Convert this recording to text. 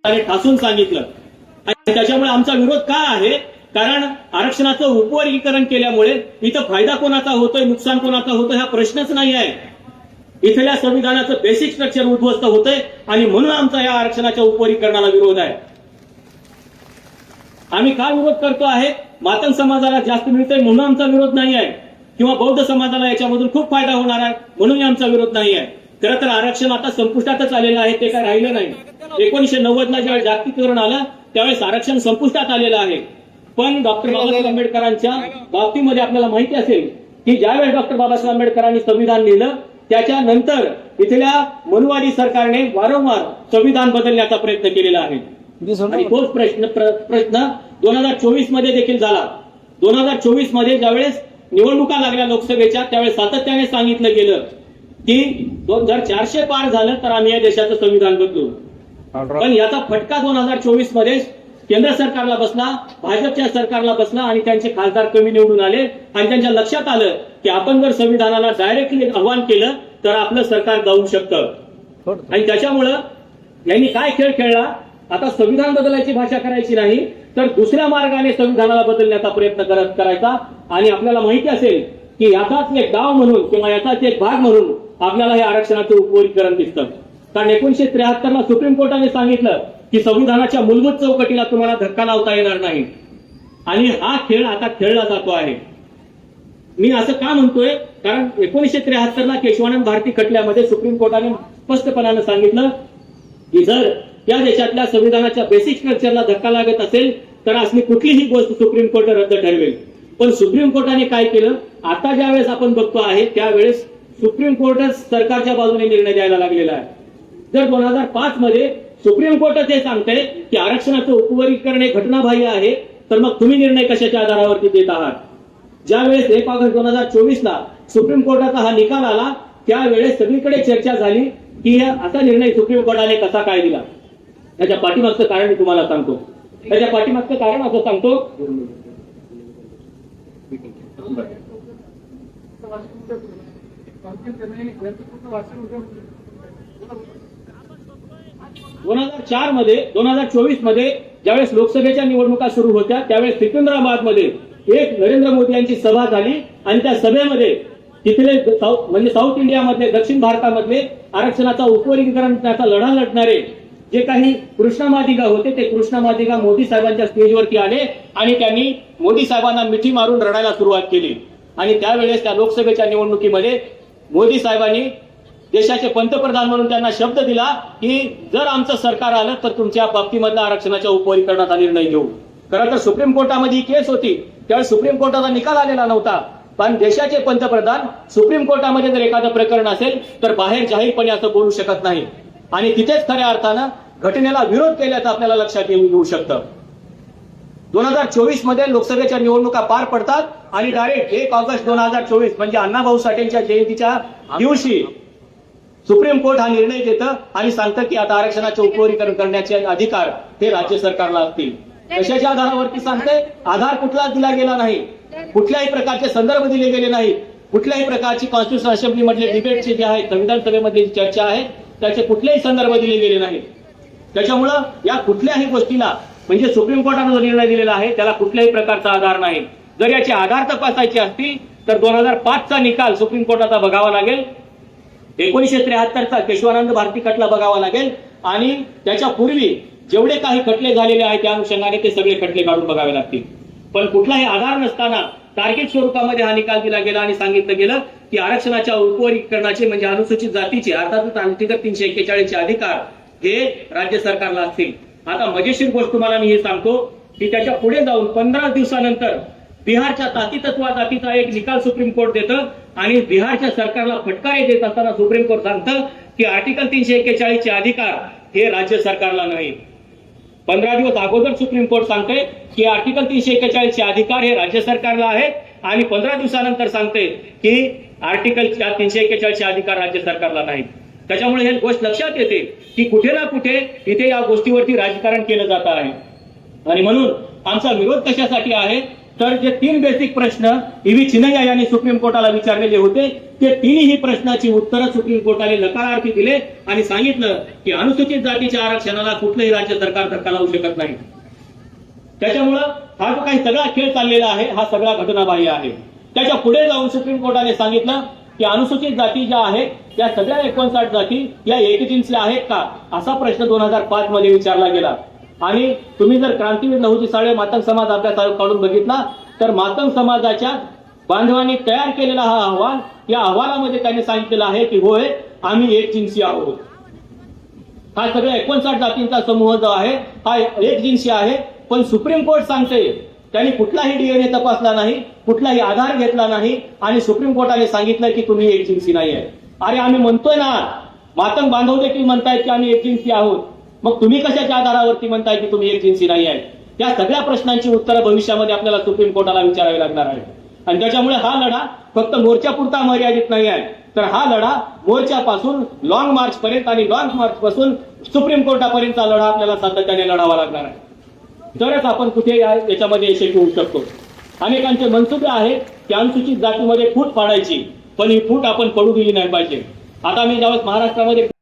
आणि ठासून सांगितलं। आणि त्याच्यामुळे आमचा विरोध का आहे, कारण आरक्षणाचं उपवर्गीकरण केल्यामुळे इथं फायदा कोणाचा होतोय, नुकसान कोणाचा होतोय हा प्रश्नच नाही आहे। इथल्या संविधानाचं बेसिक स्ट्रक्चर उद्ध्वस्त होतंय आणि म्हणून आमचा या आरक्षणाच्या उपवर्गीकरणाला विरोध आहे। आम्ही का विरोध करतो आहे, मातंग समाजाला जास्त मिळतंय म्हणून आमचा विरोध नाही आहे, किंवा बौद्ध समाजाला याच्यामधून खूप फायदा होणार आहे म्हणून आमचा विरोध नाही आहे। खरं तर आरक्षण आता संपुष्टातच आलेलं आहे, ते काय राहिलं नाही। 1990 ला ज्यावेळेस जागतिकीकरण आलं त्यावेळेस आरक्षण संपुष्टात आलेलं आहे। पण डॉक्टर बाबासाहेब आंबेडकरांच्या बाबतीमध्ये आपल्याला माहिती असेल की ज्यावेळेस डॉक्टर बाबासाहेब आंबेडकरांनी संविधान लिहिलं त्याच्यानंतर इथल्या मनुवादी सरकारने वारंवार संविधान बदलण्याचा प्रयत्न केलेला आहे। आणि तोच प्रश्न 2024 मध्ये देखील झाला। 2024 मध्ये ज्यावेळेस निवडणुका लागल्या लोकसभेच्या त्यावेळेस सातत्याने सांगितलं गेलं की जर 400 पार झालं तर आम्ही या देशाचं संविधान बदलू। पण याचा फटका 2024 मध्ये केंद्र सरकारला बसला, भाजपच्या सरकारला बसला आणि त्यांचे खासदार कमी निवडून आले आणि त्यांच्या लक्षात आलं की आपण जर संविधानाला डायरेक्टली आव्हान केलं तर आपलं सरकार जाऊ शकतं। आणि त्याच्यामुळं यांनी काय खेळ खेळला, आता संविधान बदलायची भाषा करायची नाही तर दुसऱ्या मार्गाने संविधानाला बदलण्याचा प्रयत्न करायचा। आणि आपल्याला माहिती असेल की याचाच एक डाव म्हणून किंवा याचाच एक भाग म्हणून आपल्याला हे आरक्षणाचं उपवर्गीकरण दिसतं। कारण 1973 ला सुप्रीम कोर्टाने सांगितलं की संविधानाच्या मूलभूत चौकटीला तुम्हाला धक्का लावता येणार नाही, आणि हा खेळ आता खेळला जातो आहे। मी असं का म्हणतोय, कारण 1973 ला केशवानंद भारती खटल्यामध्ये सुप्रीम कोर्टाने स्पष्टपणाने सांगितलं की जर या देशातल्या संविधानाच्या बेसिक स्ट्रक्चरला धक्का लागत असेल तर असली कुठलीही गोष्ट सुप्रीम कोर्ट रद्द ठरवेल। पण सुप्रीम कोर्टाने काय केलं, आता ज्यावेळेस आपण बघतो आहे त्यावेळेस सुप्रीम कोर्टच सरकारच्या बाजूने निर्णय द्यायला लागलेला आहे। जर 2005 मध्ये सुप्रीम कोर्टच हे सांगतंय की आरक्षणाचं उपवर्गीकरण हे घटनाबाह्य आहे, तर मग तुम्ही निर्णय कशाच्या आधारावरती देत आहात। ज्यावेळेस 1 ऑगस्ट 2024 ला सुप्रीम कोर्टाचा हा निकाल आला त्यावेळेस सगळीकडे चर्चा झाली की असा निर्णय सुप्रीम कोर्टाने कसा काय दिला। त्याच्या पाठीमागचं कारण मी तुम्हाला सांगतो। त्याच्या पाठीमागचं कारण असं सांगतो, मध्ये 2024 मध्ये ज्यावेळेस लोकसभेच्या निवडणुका सुरू होत्या त्यावेळेस सिकंदराबाद मध्ये एक नरेंद्र मोदी यांची सभा झाली आणि त्या सभेमध्ये तिथले म्हणजे साऊथ इंडियामधले, दक्षिण भारतामधले आरक्षणाचा उपवर्गीकरणाचा लढा लढणारे जे काही कृष्णा मादिगा होते ते कृष्णा मादिगा मोदी साहेबांच्या स्टेजवरती आले आणि त्यांनी मोदी साहेबांना मिठी मारून रडायला सुरुवात केली। आणि त्यावेळेस त्या लोकसभेच्या निवडणुकीमध्ये मोदी साहेबांनी देशाचे पंतप्रधान म्हणून त्यांना शब्द दिला की जर आमचं सरकार आलं तर तुमच्या बाबतीमधला आरक्षणाच्या उपवर्गीकरणाचा निर्णय घेऊ। खरं तर सुप्रीम कोर्टामध्ये ही केस होती, त्यावेळेस सुप्रीम कोर्टाचा निकाल आलेला नव्हता, पण देशाचे पंतप्रधान सुप्रीम कोर्टामध्ये जर एखादं प्रकरण असेल तर बाहेर जाहीरपणे असं बोलू शकत नाही। आणि तिथेच खऱ्या अर्थानं घटनेला विरोध केल्याचं आपल्याला लक्षात येऊ शकतं। 2024 मध्ये लोकसभेच्या निवडणुका पार पडतात आणि डायरेक्ट 1 ऑगस्ट 2024 म्हणजे अण्णाभाऊ साठेंच्या जयंतीच्या दिवशी सुप्रीम कोर्ट हा निर्णय देतं आणि सांगतं की आता आरक्षणाचे उपवर्गीकरण करण्याचे अधिकार हे राज्य सरकारला असतील। कशाच्या आधारावरती सांगते, आधार कुठलाच दिला गेला नाही, कुठल्याही प्रकारचे संदर्भ दिले गेले नाही, कुठल्याही प्रकारची कॉन्स्टिट्यूशन असेंब्ली मधले डिबेटचे जे आहेत, संविधान सभेमधली चर्चा आहे त्याचे कुठलेही संदर्भ दिले गेले नाहीत। त्याच्यामुळं या कुठल्याही गोष्टीला म्हणजे सुप्रीम कोर्टाने जो निर्णय दिलेला आहे त्याला कुठल्याही प्रकारचा आधार नाही। जर याचे आधार तपासायचे असतील तर 2005 चा निकाल सुप्रीम कोर्टाचा बघावा लागेल, 1973 चा केशवानंद भारती खटला बघावा लागेल आणि त्याच्या पूर्वी जेवढे काही खटले झालेले आहेत त्या अनुषंगाने ते सगळे खटले काढून बघावे लागतील। पण कुठलाही आधार नसताना तार्किक स्वरूपामध्ये हा निकाल दिला गेला आणि सांगितलं गेलं की आरक्षणाच्या उपवर्गीकरणाचे म्हणजे अनुसूचित जातीचे अर्थातच आर्टिकल 341 चे अधिकार हे राज्य सरकारला असतील। आता मजेशीर गोष्ट तुम्हाला मी हे सांगतो की त्याच्या पुढे जाऊन 15 दिवसानंतर बिहारच्या ताती तत्वाजातीचा एक निकाल सुप्रीम कोर्ट देतं आणि बिहारच्या सरकारला फटकारे देत असताना सुप्रीम कोर्ट सांगतं की आर्टिकल 341 चे अधिकार हे राज्य सरकारला नाही। 15 दिवस अगोदर सुप्रीम कोर्ट सांगते की आर्टिकल 341 चे अधिकार हे राज्य सरकारला आहेत आणि 15 दिवसानंतर सांगते की आर्टिकल 341 चे अधिकार राज्य सरकारला नाहीत। त्याच्यामुळे हे गोष्ट लक्षात येते की कुठे ना कुठे इथे या गोष्टीवरती राजकारण केलं जात आहे। आणि म्हणून आमचा विरोध कशासाठी आहे, तर जे 3 बेसिक प्रश्न EV चिन्नय्या यांनी सुप्रीम कोर्टाला विचारलेले होते ते तिन्ही प्रश्नाची उत्तरं सुप्रीम कोर्टाने नकारार्थी दिले आणि सांगितलं की अनुसूचित जातीच्या आरक्षणाला कुठलंही राज्य सरकार धक्का लावू शकत नाही. त्याच्यामुळं हा जो काही सगळा खेळ चाललेला आहे हा सगळा घटनाबाह्य आहे. त्याच्या पुढे जाऊन सुप्रीम कोर्टाने सांगितलं की अनुसूचित जाती ज्या आहेत त्या सगळ्या 59 जाती या एकजिन्सी आहेत का असा प्रश्न 2005 मध्ये विचारला गेला. आणि तुम्ही जर क्रांतीवीर लहुजी साळवे मातंग समाज अभ्यास आयोग काढून बघितला तर मातंग समाजाच्या बांधवांनी तयार केलेला हा अहवाल, या अहवालामध्ये त्यांनी सांगितलेलं आहे की होय आम्ही एकजिन्सी आहोत. हा सगळ्या 59 जातींचा समूह जो आहे हा एकजिन्सी आहे. पण सुप्रीम कोर्ट सांगते त्यांनी कुठलाही DNA तपासला नाही, कुठलाही आधार घेतला नाही आणि सुप्रीम कोर्टाने सांगितलं की तुम्ही एकजिन्सी नाही आहे. अरे आम्ही म्हणतोय ना, मातंग बांधव देखील म्हणतायत की आम्ही एकजिन्सी आहोत, मग तुम्ही कशाच्या आधारावरती म्हणताय की तुम्ही एकजिन्सी नाही आहे? त्या सगळ्या प्रश्नांची उत्तरं भविष्यामध्ये आपल्याला सुप्रीम कोर्टाला विचारावी लागणार आहे. आणि त्याच्यामुळे हा लढा फक्त मोर्चापुरता मर्यादित नाही आहे, तर हा लढा मोर्चापासून लॉंग मार्च पर्यंत आणि लॉंग मार्च पासून सुप्रीम कोर्टापर्यंतचा लढा आपल्याला सातत्याने लढावा लागणार आहे. तरच आपण कुठे याच्यामध्ये यशस्वी होऊ शकतो. अनेकांचे मनसुबे आहेत की अनुसूचित जातीमध्ये फूट पाडायची, पण ही फूट आपण पडू दिली नाही पाहिजे. आता मी ज्यावेळेस महाराष्ट्रामध्ये